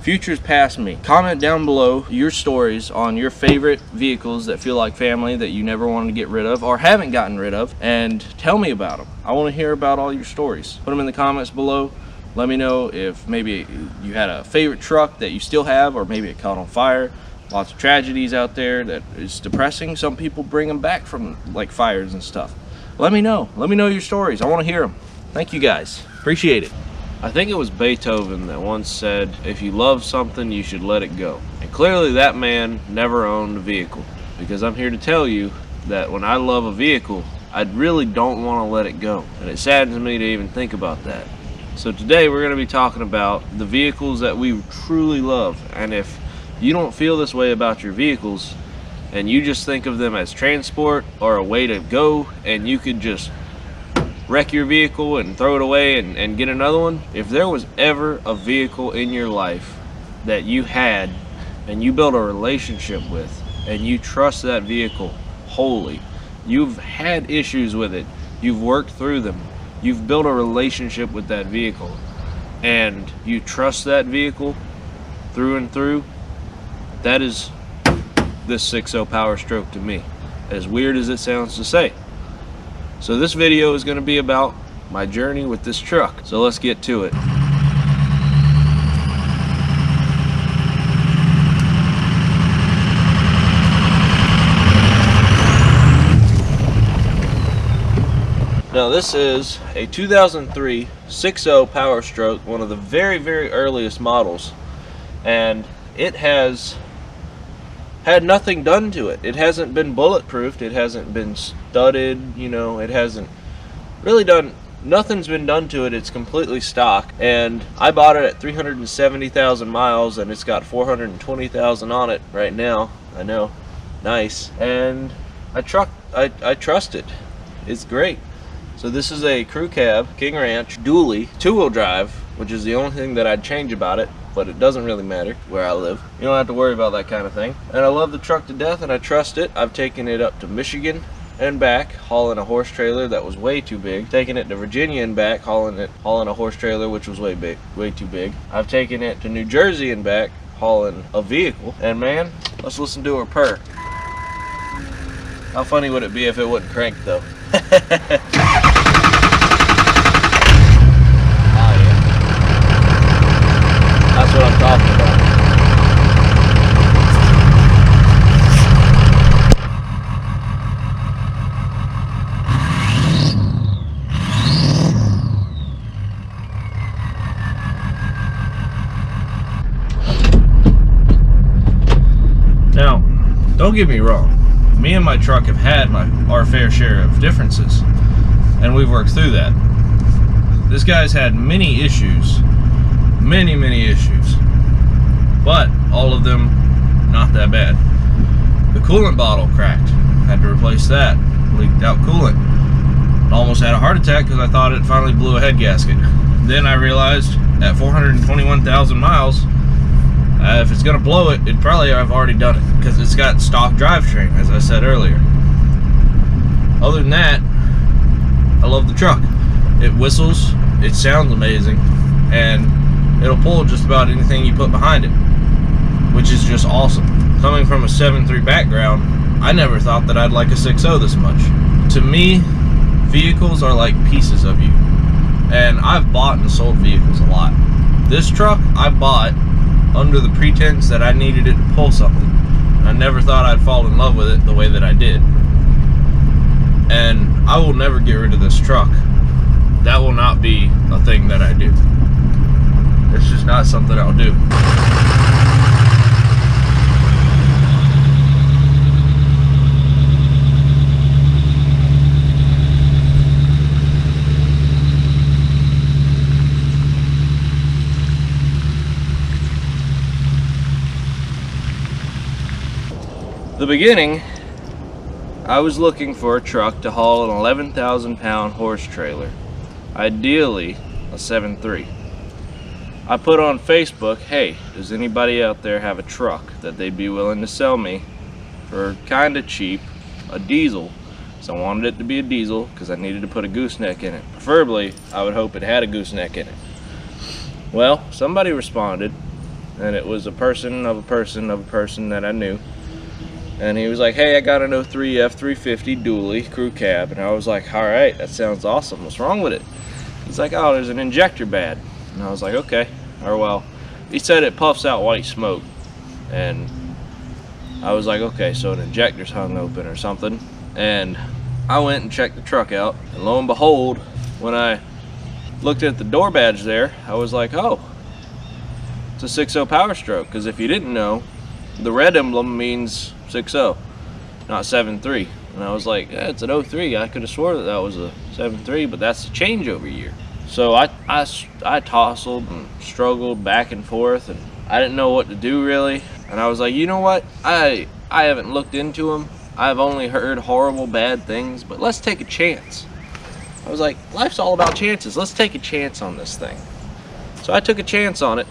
Futures past me. Comment down below your stories on your favorite vehicles that feel like family that you never wanted to get rid of or haven't gotten rid of, and tell me about them. I want to hear about all your stories. Put them in the comments below. Let me know if maybe you had a favorite truck that you still have, or maybe it caught on fire. Lots of tragedies out there that is depressing. Some people bring them back from like fires and stuff. Let me know. Let me know your stories. I want to hear them. Thank you guys. Appreciate it. I think it was Beethoven that once said, if you love something, you should let it go. And clearly that man never owned a vehicle, because I'm here to tell you that when I love a vehicle, I really don't want to let it go. And it saddens me to even think about that. So today we're going to be talking about the vehicles that we truly love. And if you don't feel this way about your vehicles, and you just think of them as transport or a way to go, and you could just wreck your vehicle and throw it away and get another one. If there was ever a vehicle in your life that you had and you built a relationship with and you trust that vehicle wholly, you've had issues with it, you've worked through them, you've built a relationship with that vehicle, and you trust that vehicle through and through, that is this 6.0 Power Stroke to me, as weird as it sounds to say. So this video is going to be about my journey with this truck. So let's get to it. Now this is a 2003 6.0 Power Stroke, one of the very earliest models, and it has had nothing done to it. It hasn't been bulletproofed, it hasn't been studded, you know, it hasn't really done, nothing's been done to it. It's completely stock, and I bought it at 370,000 miles, and it's got 420,000 on it right now. I know, nice. And I trust it. It's great. So this is a crew cab King Ranch dually 2-wheel drive, which is the only thing that I'd change about it, but it doesn't really matter where I live. You don't have to worry about that kind of thing. And I love the truck to death, and I trust it. I've taken it up to Michigan and back, hauling a horse trailer that was way too big. Taken it to Virginia and back, hauling a horse trailer which was way too big. I've taken it to New Jersey and back, hauling a vehicle. And man, let's listen to her purr. How funny would it be if it wasn't cranked though? That's what I'm talking about. Now, don't get me wrong. Me and my truck have had our fair share of differences, and we've worked through that. This guy's had many issues. Many issues, but all of them not that bad. The coolant bottle cracked, had to replace that. Leaked out coolant, almost had a heart attack because I thought it finally blew a head gasket. Then I realized at 421,000 miles, if it's gonna blow it, it probably I've already done it, because it's got stock drivetrain, as I said earlier. Other than that, I love the truck. It whistles, it sounds amazing, and it'll pull just about anything you put behind it, which is just awesome. Coming from a 7.3 background, I never thought that I'd like a 6.0 this much. To me, vehicles are like pieces of you, and I've bought and sold vehicles a lot. This truck I bought under the pretense that I needed it to pull something. I never thought I'd fall in love with it the way that I did. And I will never get rid of this truck. That will not be a thing that I do. It's just not something I'll do. The beginning, I was looking for a truck to haul an 11,000 pound horse trailer, ideally a 7.3. I put on Facebook, hey, does anybody out there have a truck that they'd be willing to sell me for kinda cheap, a diesel? So I wanted it to be a diesel because I needed to put a gooseneck in it. Preferably, I would hope it had a gooseneck in it. Well, somebody responded, and it was a person of a person of a person that I knew. And he was like, hey, I got an 03 F350 dually crew cab. And I was like, all right, that sounds awesome. What's wrong with it? He's like, oh, there's an injector bad. And I was like, okay. Or well, he said it puffs out white smoke. And I was like, okay, so an injector's hung open or something. And I went and checked the truck out. And lo and behold, when I looked at the door badge there, I was like, oh, it's a 6.0 Power Stroke. Because if you didn't know, the red emblem means 6.0, not 7.3. And I was like, yeah, it's an 03. I could have swore that was a 7.3, but that's the changeover year. So I tousled and struggled back and forth, and I didn't know what to do really. And I was like, you know what? I haven't looked into them. I've only heard horrible, bad things, but let's take a chance. I was like, life's all about chances. Let's take a chance on this thing. So I took a chance on it.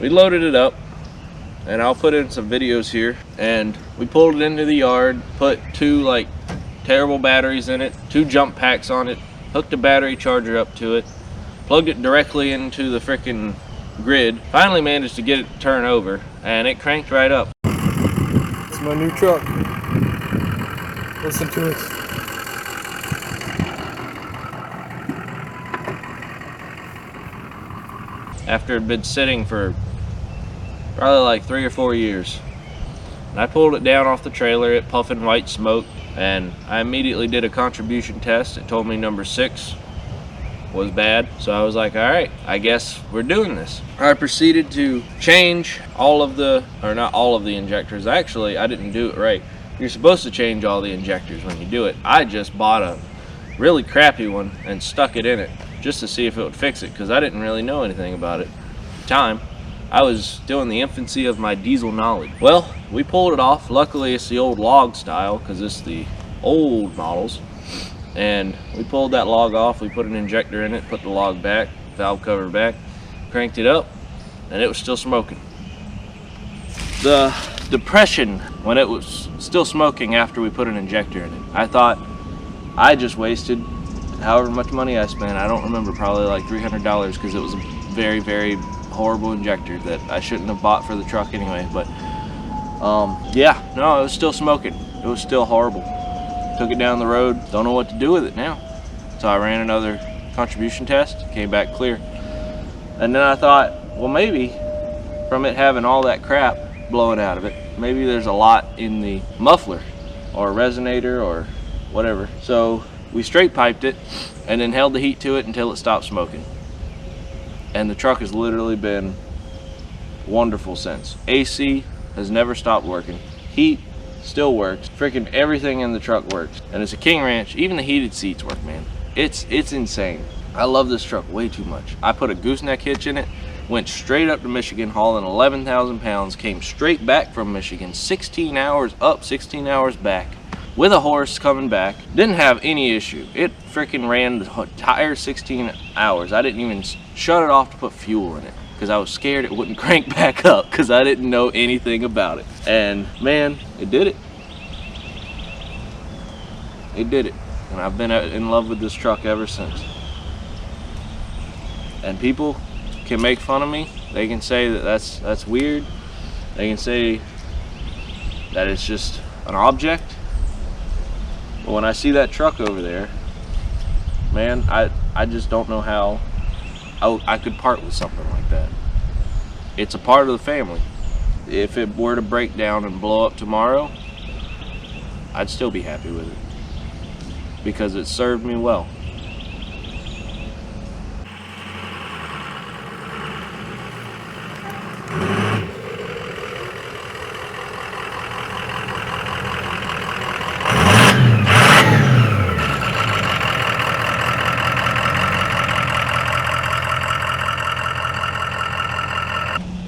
We loaded it up. And I'll put in some videos here, and we pulled it into the yard, put 2 like terrible batteries in it, 2 jump packs on it, hooked a battery charger up to it, plugged it directly into the freaking grid, finally managed to get it to turn over, and it cranked right up. It's my new truck. Listen to it. After it had been sitting for probably like 3 or 4 years. And I pulled it down off the trailer, it puffing white smoke, and I immediately did a contribution test. It told me number 6 was bad. So I was like, all right, I guess we're doing this. I proceeded to change all of the, or not all of the injectors. Actually, I didn't do it right. You're supposed to change all the injectors when you do it. I just bought a really crappy one and stuck it in it just to see if it would fix it, because I didn't really know anything about it at the time. I was still in the infancy of my diesel knowledge. Well, we pulled it off. Luckily, it's the old log style, because it's the old models. And we pulled that log off. We put an injector in it, put the log back, valve cover back, cranked it up, and it was still smoking. The depression when it was still smoking after we put an injector in it, I thought I just wasted however much money I spent. I don't remember, probably like $300, because it was a very, very horrible injector that I shouldn't have bought for the truck anyway. But yeah, no, it was still smoking. It was still horrible. Took it down the road, don't know what to do with it now. So I ran another contribution test, came back clear. And then I thought, well, maybe from it having all that crap blowing out of it, maybe there's a lot in the muffler or resonator or whatever. So we straight piped it and then held the heat to it until it stopped smoking. And the truck has literally been wonderful since. AC has never stopped working. Heat still works. Freaking everything in the truck works. And it's a King Ranch. Even the heated seats work, man. It's insane. I love this truck way too much. I put a gooseneck hitch in it, went straight up to Michigan hauling 11,000 pounds, came straight back from Michigan, 16 hours up, 16 hours back, with a horse coming back. Didn't have any issue. It freaking ran the entire 16 hours. I didn't even shut it off to put fuel in it, because I was scared it wouldn't crank back up, because I didn't know anything about it. And man, it did it. It did it. And I've been in love with this truck ever since. And people can make fun of me. They can say that that's weird. They can say that it's just an object. But when I see that truck over there, man, I just don't know how I could part with something like that. It's a part of the family. If it were to break down and blow up tomorrow, I'd still be happy with it, because it served me well.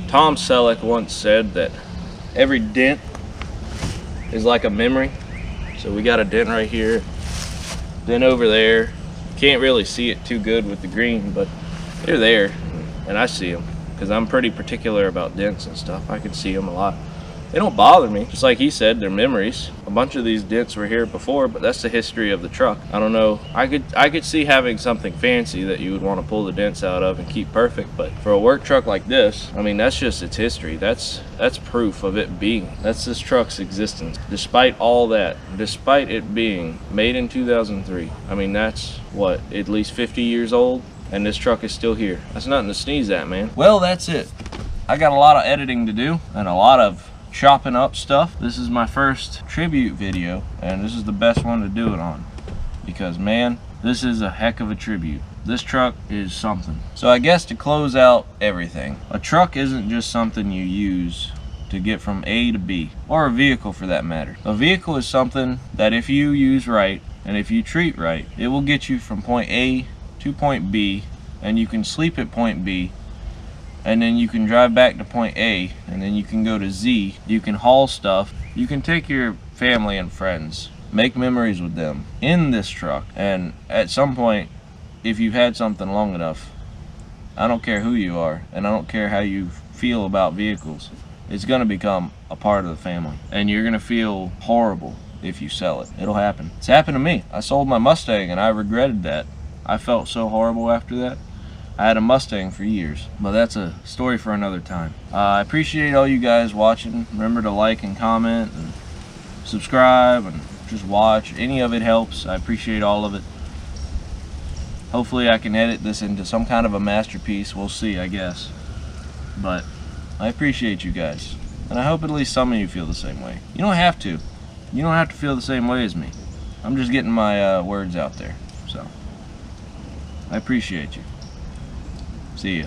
Tom Selleck once said that every dent is like a memory. So we got a dent right here, dent over there. Can't really see it too good with the green, but they're there, and I see them because I'm pretty particular about dents and stuff. I can see them a lot. They don't bother me. Just like he said, they're memories. A bunch of these dents were here before, but that's the history of the truck. I don't know. I could see having something fancy that you would want to pull the dents out of and keep perfect, but for a work truck like this, I mean, that's just its history. That's proof of it being. That's this truck's existence. Despite all that, despite it being made in 2003, I mean, that's what, at least 50 years old, and this truck is still here. That's nothing to sneeze at, man. Well, that's it. I got a lot of editing to do and a lot of chopping up stuff. This is my first tribute video, and this is the best one to do it on because, man, this is a heck of a tribute. This truck is something. So I guess to close out everything, a truck isn't just something you use to get from A to B, or a vehicle for that matter. A vehicle is something that if you use right and if you treat right, it will get you from point A to point B, and you can sleep at point B, and then you can drive back to point A, and then you can go to Z. You can haul stuff. You can take your family and friends, make memories with them in this truck, and at some point, if you've had something long enough, I don't care who you are, and I don't care how you feel about vehicles, it's gonna become a part of the family, and you're gonna feel horrible if you sell it. It'll happen. It's happened to me. I sold my Mustang and I regretted that. I felt so horrible after that. I had a Mustang for years, but that's a story for another time. I appreciate all you guys watching. Remember to like and comment and subscribe and just watch. Any of it helps. I appreciate all of it. Hopefully I can edit this into some kind of a masterpiece. We'll see, I guess. But I appreciate you guys, and I hope at least some of you feel the same way. You don't have to. You don't have to feel the same way as me. I'm just getting my words out there. So I appreciate you. See ya.